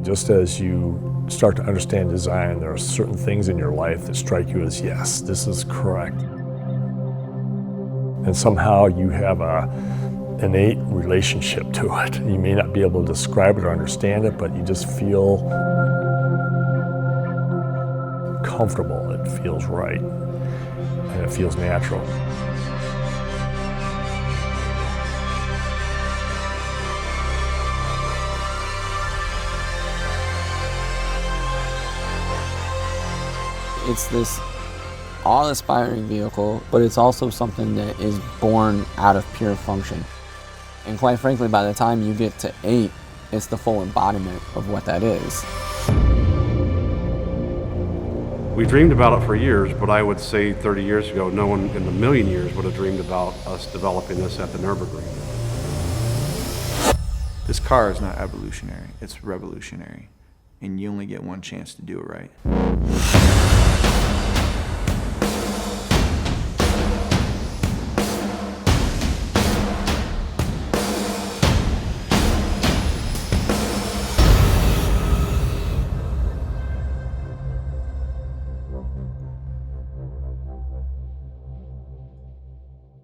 Just as you start to understand design, there are certain things in your life that strike you as, yes, this is correct. And somehow you have an innate relationship to it. You may not be able to describe it or understand it, but you just feel comfortable. It feels right, and it feels natural. It's this awe-inspiring vehicle, but it's also something that is born out of pure function. And quite frankly, by the time you get to 8, it's the full embodiment of what that is. We dreamed about it for years, but I would say 30 years ago, no one in a million years would have dreamed about us developing this at the Nürburgring. This car is not evolutionary, it's revolutionary. And you only get one chance to do it right.